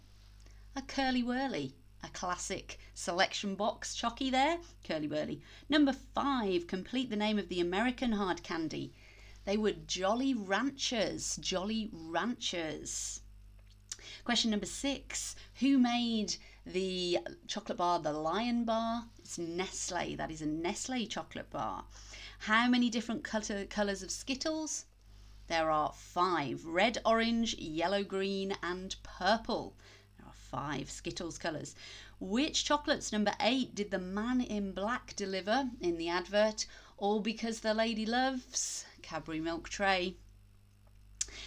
Speaker 1: A Curly Whirly. A classic selection box chocky there, Curly Whirly. Number 5, complete the name of the American hard candy. They were Jolly Ranchers. Jolly Ranchers. Question number 6, who made the chocolate bar the Lion Bar? It's Nestle. That is a Nestle chocolate bar. How many different colours of Skittles? There are 5, red, orange, yellow, green and purple. 5 Skittles colours. Which chocolates, number 8, did the man in black deliver in the advert? All because the lady loves Cadbury milk tray.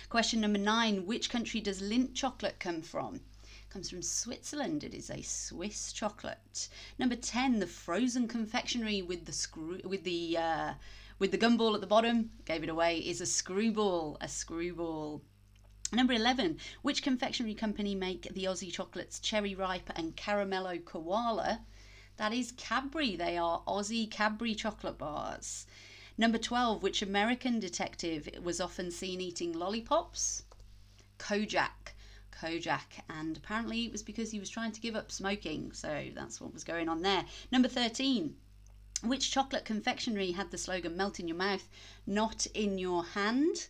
Speaker 1: Question number 9, which country does Lindt chocolate come from? It comes from Switzerland. It is a Swiss chocolate. Number 10, the frozen confectionery with the gumball at the bottom, gave it away, is a screwball. A screwball. Number 11, which confectionery company make the Aussie chocolates Cherry Ripe and Caramello Koala? That is Cadbury. They are Aussie Cadbury chocolate bars. Number 12, which American detective was often seen eating lollipops? Kojak. Kojak. And apparently it was because he was trying to give up smoking. So that's what was going on there. Number 13, which chocolate confectionery had the slogan melt in your mouth, not in your hand?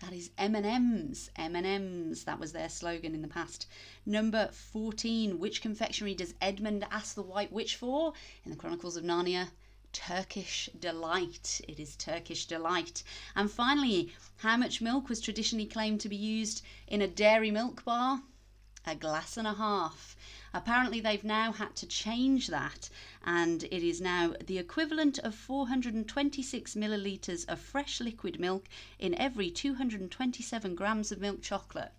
Speaker 1: That is M&M's. M&M's. That was their slogan in the past. Number 14. Which confectionery does Edmund ask the White Witch for? In the Chronicles of Narnia, Turkish Delight. It is Turkish Delight. And finally, how much milk was traditionally claimed to be used in a dairy milk bar? A glass and a half. Apparently they've now had to change that, and it is now the equivalent of 426 millilitres of fresh liquid milk in every 227 grams of milk chocolate.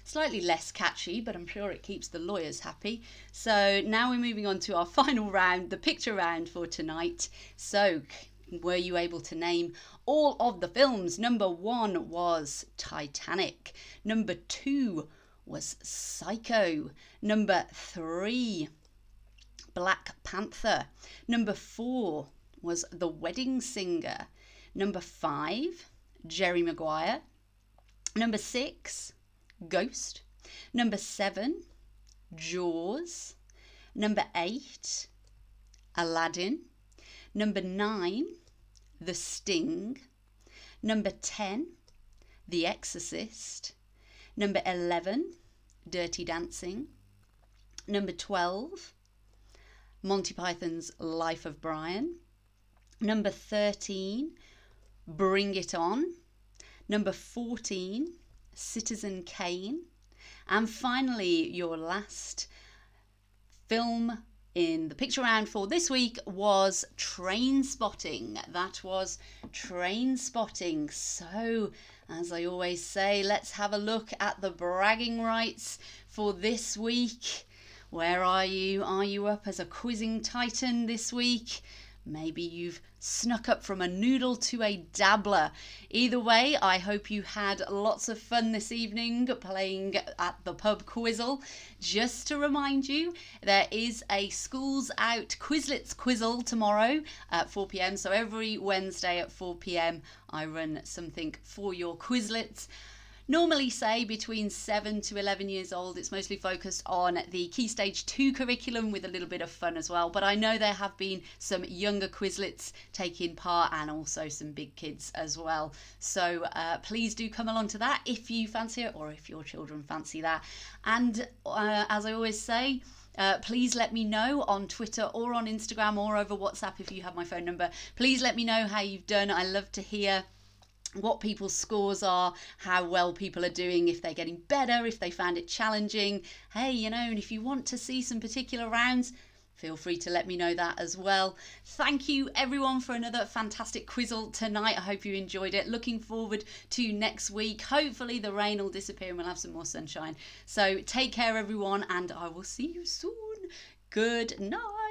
Speaker 1: Slightly less catchy, but I'm sure it keeps the lawyers happy. So now we're moving on to our final round, the picture round for tonight. So were you able to name all of the films? Number 1 was Titanic. Number 2 was Psycho. Number 3, Black Panther. Number 4 was The Wedding Singer. Number 5, Jerry Maguire. Number 6, Ghost. Number 7, Jaws. Number 8, Aladdin. Number 9, The Sting. Number 10, The Exorcist. Number 11, Dirty Dancing. Number 12, Monty Python's Life of Brian. Number 13, Bring It On. Number 14, Citizen Kane. And finally, your last film in the picture round for this week was Trainspotting. That was Trainspotting. So, as I always say, let's have a look at the bragging rights for this week. Where are you? Are you up as a quizzing titan this week? Maybe you've snuck up from a noodle to a dabbler. Either way, I hope you had lots of fun this evening playing at the pub Quizzle. Just to remind you, there is a Schools Out Quizlets Quizzle tomorrow at 4 p.m. So every Wednesday at 4 p.m. I run something for your Quizlets. Normally say between 7 to 11 years old. It's mostly focused on the Key Stage 2 curriculum with a little bit of fun as well. But I know there have been some younger Quizlets taking part and also some big kids as well. So please do come along to that if you fancy it or if your children fancy that. And as I always say, please let me know on Twitter or on Instagram or over WhatsApp if you have my phone number. Please let me know how you've done. I love to hear what people's scores are, how well people are doing, if they're getting better, if they found it challenging. Hey, you know, and if you want to see some particular rounds, feel free to let me know that as well. Thank you everyone for another fantastic Quizzle tonight. I hope you enjoyed it. Looking forward to next week. Hopefully the rain will disappear and we'll have some more sunshine. So take care everyone, and I will see you soon. Good night.